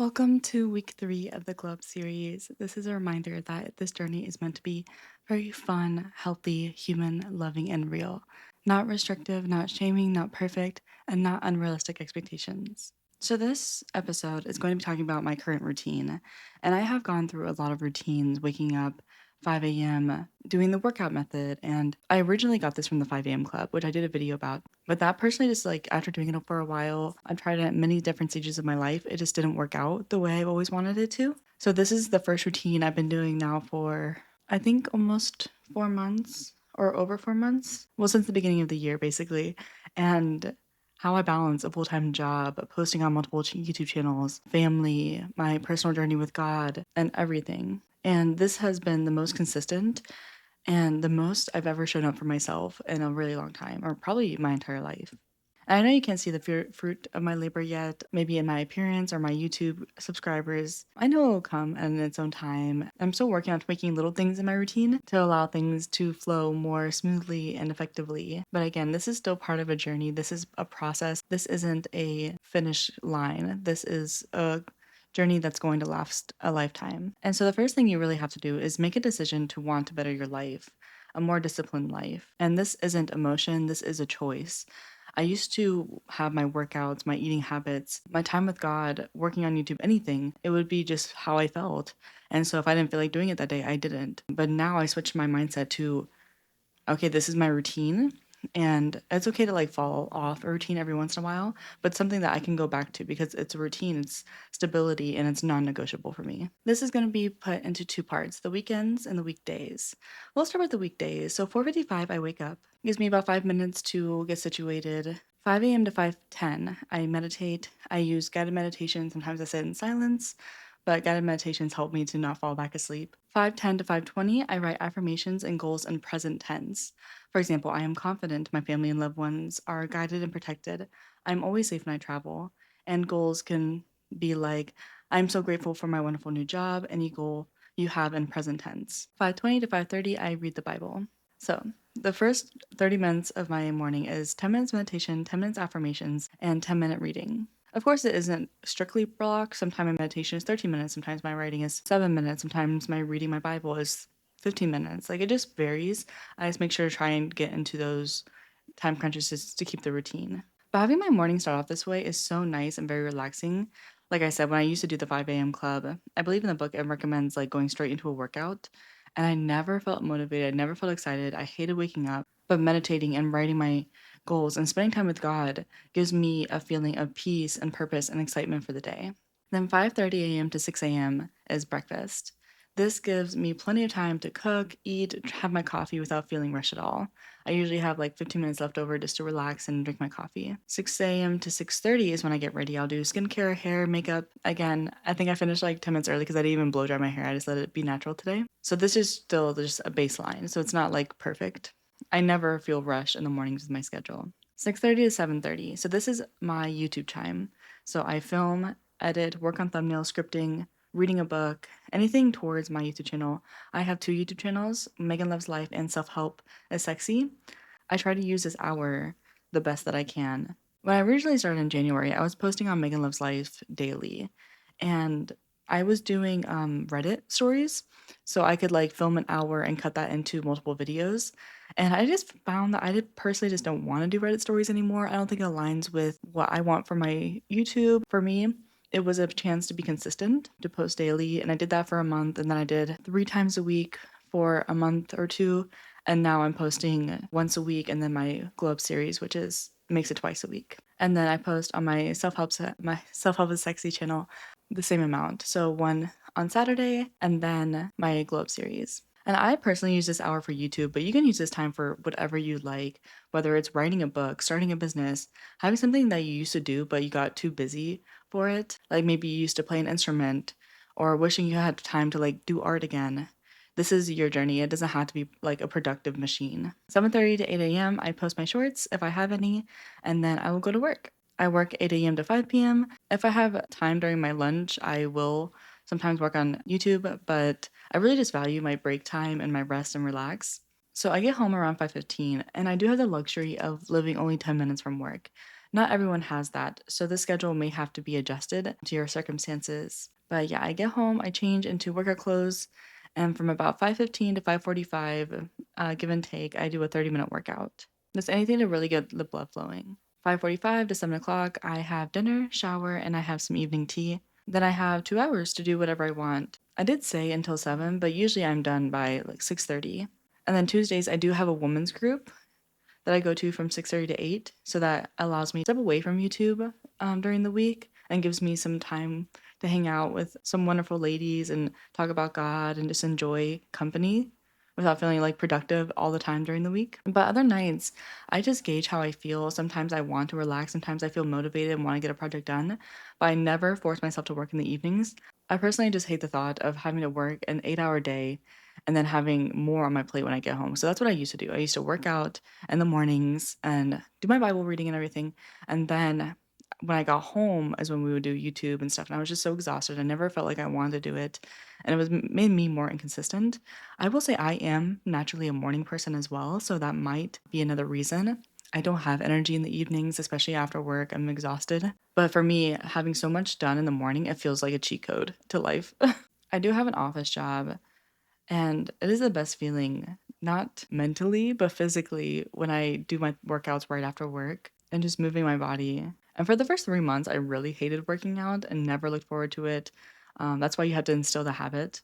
Welcome to week 3 of the Globe series. This is a reminder that this journey is meant to be very fun, healthy, human, loving, and real. Not restrictive, not shaming, not perfect, and not unrealistic expectations. So, this episode is going to be talking about my current routine. And I have gone through a lot of routines, waking up 5 a.m., doing the workout method. And I originally got this from the 5 a.m. club, which I did a video about. But that personally, just like after doing it for a while, I've tried it at many different stages of my life. It just didn't work out the way I've always wanted it to. So, this is the first routine I've been doing now for, I think, almost 4 months or over 4 months. Well, since the beginning of the year, basically. And how I balance a full time job, posting on multiple YouTube channels, family, my personal journey with God, and everything. And this has been the most consistent and the most I've ever shown up for myself in a really long time, or probably my entire life. And I know you can't see the fruit of my labor yet, maybe in my appearance or my YouTube subscribers. I know it will come in its own time. I'm still working on tweaking little things in my routine to allow things to flow more smoothly and effectively. But again, this is still part of a journey. This is a process. This isn't a finish line. This is a journey that's going to last a lifetime. And so the first thing you really have to do is make a decision to want to better your life, a more disciplined life. And this isn't emotion, this is a choice. I used to have my workouts, my eating habits, my time with God, working on YouTube, anything. It would be just how I felt. And so if I didn't feel like doing it that day, I didn't. But now I switched my mindset to, okay, this is my routine. And it's okay to like fall off a routine every once in a while, but something that I can go back to because it's a routine, it's stability, and it's non negotiable for me. This is going to be put into two parts, the weekends and the weekdays. We'll start with the weekdays. So 4:55, I wake up. It gives me about 5 minutes to get situated. 5 a.m. to 5:10, I meditate. I use guided meditation. Sometimes I sit in silence, but guided meditations help me to not fall back asleep. 5:10 to 5:20, I write affirmations and goals in present tense. For example, I am confident my family and loved ones are guided and protected. I'm always safe when I travel. And goals can be like, I'm so grateful for my wonderful new job, any goal you have in present tense. 5:20 to 5:30, I read the Bible. So, the first 30 minutes of my morning is 10 minutes meditation, 10 minutes affirmations, and 10-minute reading. Of course, it isn't strictly blocked. Sometimes my meditation is 13 minutes, sometimes my writing is 7 minutes, sometimes my reading my Bible is 15 minutes. Like, it just varies. I just make sure to try and get into those time crunches just to keep the routine. But having my morning start off this way is so nice and very relaxing. Like I said, when I used to do the 5 a.m. club, I believe in the book it recommends like going straight into a workout. And I never felt motivated, never felt excited. I hated waking up. But meditating and writing my goals and spending time with God gives me a feeling of peace and purpose and excitement for the day. Then 5:30 a.m. to 6 a.m. is breakfast. This gives me plenty of time to cook, eat, have my coffee without feeling rushed at all. I usually have like 15 minutes left over just to relax and drink my coffee. 6 a.m. to 6:30 is when I get ready. I'll do skincare, hair, makeup. Again, I think I finished like 10 minutes early because I didn't even blow dry my hair. I just let it be natural today. So this is still just a baseline. So it's not like perfect. I never feel rushed in the mornings with my schedule. 6:30 to 7:30. So this is my YouTube time. So I film, edit, work on thumbnails, scripting, reading a book, anything towards my YouTube channel. I have two YouTube channels, Megan Loves Life and Self Help is Sexy. I try to use this hour the best that I can. When I originally started in January, I was posting on Megan Loves Life daily, and I was doing Reddit stories, so I could like film an hour and cut that into multiple videos. And I just found that I did personally just don't want to do Reddit stories anymore. I don't think it aligns with what I want for my YouTube. For me, it was a chance to be consistent, to post daily, and I did that for a month, and then I did 3 times a week for a month or two, and now I'm posting once a week, and then my glow up series, which is makes it twice a week. And then I post on my self help is sexy channel the same amount. So one on Saturday and then my glow up series. And I personally use this hour for YouTube, but you can use this time for whatever you like, whether it's writing a book, starting a business, having something that you used to do but you got too busy for it. Like maybe you used to play an instrument or wishing you had time to like do art again. This is your journey. It doesn't have to be like a productive machine. 7:30 to 8 a.m. I post my shorts if I have any, and then I will go to work. I work 8 a.m. to 5 p.m. If I have time during my lunch, I will sometimes work on YouTube, but I really just value my break time and my rest and relax. So I get home around 5:15, and I do have the luxury of living only 10 minutes from work. Not everyone has that, so the schedule may have to be adjusted to your circumstances. But yeah, I get home, I change into workout clothes, and from about 5:15 to 5:45, give and take, I do a 30-minute workout. That's anything to really get the blood flowing. 5:45 to 7 o'clock, I have dinner, shower, and I have some evening tea. Then I have 2 hours to do whatever I want. I did say until 7, but usually I'm done by like 6:30. And then Tuesdays, I do have a women's group that I go to from 6:30 to 8. So that allows me to step away from YouTube during the week and gives me some time to hang out with some wonderful ladies and talk about God and just enjoy company without feeling like productive all the time during the week. But other nights, I just gauge how I feel. Sometimes I want to relax, sometimes I feel motivated and want to get a project done, but I never force myself to work in the evenings. I personally just hate the thought of having to work an 8-hour day and then having more on my plate when I get home. So that's what I used to do. I used to work out in the mornings and do my Bible reading and everything. And then when I got home is when we would do YouTube and stuff. And I was just so exhausted. I never felt like I wanted to do it. And it was made me more inconsistent. I will say I am naturally a morning person as well. So that might be another reason. I don't have energy in the evenings, especially after work. I'm exhausted. But for me, having so much done in the morning, it feels like a cheat code to life. I do have an office job and it is the best feeling, not mentally, but physically, when I do my workouts right after work and just moving my body. And for the first 3 months, I really hated working out and never looked forward to it. That's why you have to instill the habit.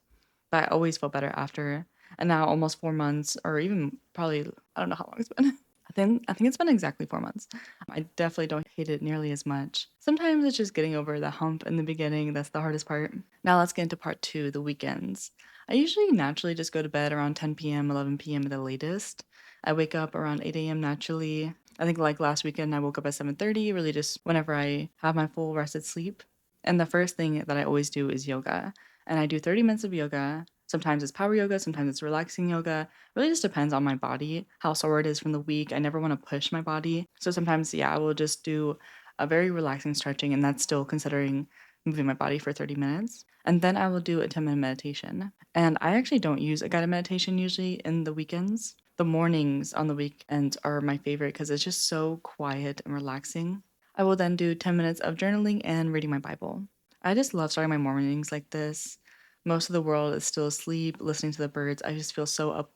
But I always felt better after. And now, almost 4 months, or even probably, I don't know how long it's been. I think it's been exactly 4 months. I definitely don't hate it nearly as much. Sometimes it's just getting over the hump in the beginning that's the hardest part. Now let's get into part two, the weekends. I usually naturally just go to bed around 10 p.m., 11 p.m. at the latest. I wake up around 8 a.m. naturally. I think like last weekend I woke up at 7:30, really just whenever I have my full rested sleep. And the first thing that I always do is yoga. And I do 30 minutes of yoga. Sometimes it's power yoga, sometimes it's relaxing yoga. Really just depends on my body, how sore it is from the week. I never want to push my body. So sometimes, yeah, I will just do a very relaxing stretching, and that's still considering moving my body for 30 minutes. And then I will do a 10-minute meditation. And I actually don't use a guided meditation usually in the weekends. The mornings on the weekends are my favorite because it's just so quiet and relaxing. I will then do 10 minutes of journaling and reading my Bible. I just love starting my mornings like this. Most of the world is still asleep, listening to the birds. I just feel so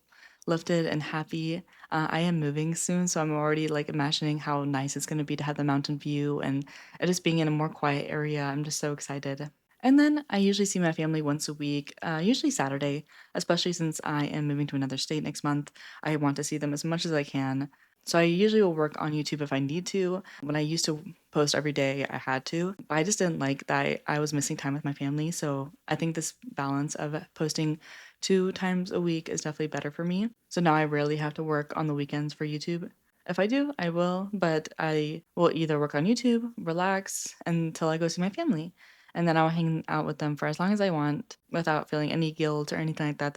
uplifted and happy. I am moving soon, so I'm already like imagining how nice it's going to be to have the mountain view and just being in a more quiet area. I'm just so excited. And then I usually see my family once a week, usually Saturday, especially since I am moving to another state next month. I want to see them as much as I can. So I usually will work on YouTube if I need to. When I used to post every day, I had to. But I just didn't like that I was missing time with my family. So I think this balance of posting 2 times a week is definitely better for me. So now I rarely have to work on the weekends for YouTube. If I do, I will, but I will either work on YouTube, relax until I go see my family, and then I'll hang out with them for as long as I want without feeling any guilt or anything like that.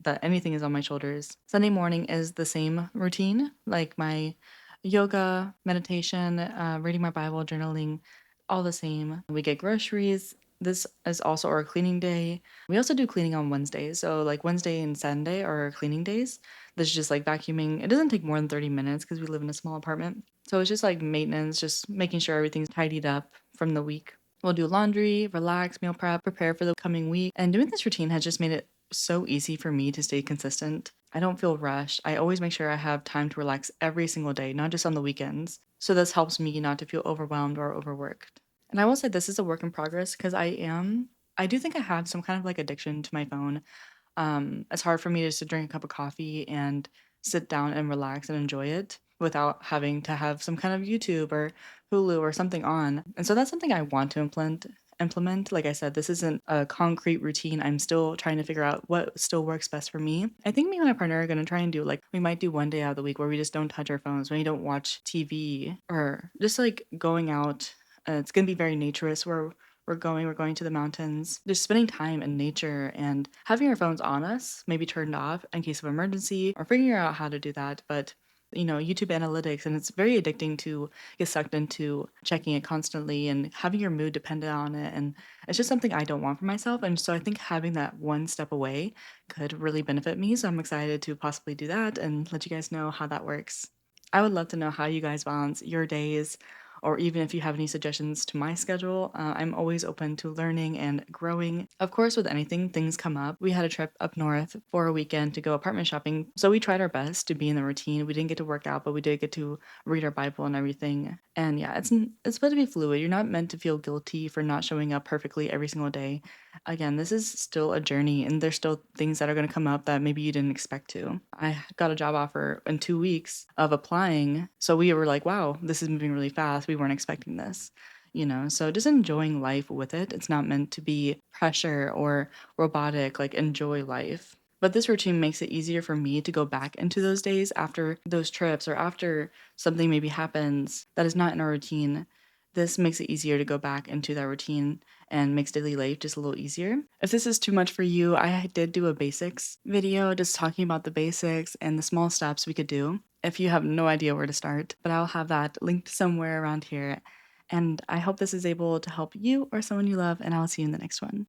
That anything is on my shoulders. Sunday morning is the same routine, like my yoga, meditation, reading my Bible, journaling, all the same. We get groceries. This is also our cleaning day. We also do cleaning on Wednesdays. So, like Wednesday and Sunday are our cleaning days. This is just like vacuuming. It doesn't take more than 30 minutes because we live in a small apartment. So, it's just like maintenance, just making sure everything's tidied up from the week. We'll do laundry, relax, meal prep, prepare for the coming week. And doing this routine has just made it so easy for me to stay consistent. I don't feel rushed. I always make sure I have time to relax every single day, not just on the weekends. So this helps me not to feel overwhelmed or overworked. And I will say this is a work in progress because I do think I have some kind of like addiction to my phone. It's hard for me just to drink a cup of coffee and sit down and relax and enjoy it without having to have some kind of YouTube or Hulu or something on. And so that's something I want to implement. Like I said, this isn't a concrete routine. I'm still trying to figure out what still works best for me. I think me and my partner are going to try and do like we might do one day out of the week where we just don't touch our phones, when we don't watch TV or just like going out. It's going to be very naturist where we're going to the mountains, just spending time in nature and having our phones on us, maybe turned off in case of emergency or figuring out how to do that. But YouTube analytics, and it's very addicting to get sucked into checking it constantly and having your mood dependent on it. And it's just something I don't want for myself. And so I think having that one step away could really benefit me. So I'm excited to possibly do that and let you guys know how that works. I would love to know how you guys balance your days, or even if you have any suggestions to my schedule, I'm always open to learning and growing. Of course, with anything, things come up. We had a trip up north for a weekend to go apartment shopping, so we tried our best to be in the routine. We didn't get to work out, but we did get to read our Bible and everything. And yeah, it's supposed to be fluid. You're not meant to feel guilty for not showing up perfectly every single day. Again, this is still a journey, and there's still things that are going to come up that maybe you didn't expect to. I got a job offer in 2 weeks of applying, so we were like, wow, this is moving really fast. We weren't expecting this. So just enjoying life with it. It's not meant to be pressure or robotic, like enjoy life. But this routine makes it easier for me to go back into those days after those trips or after something maybe happens that is not in our routine. This makes it easier to go back into that routine and makes daily life just a little easier. If this is too much for you, I did do a basics video just talking about the basics and the small steps we could do if you have no idea where to start, but I'll have that linked somewhere around here. And I hope this is able to help you or someone you love, and I'll see you in the next one.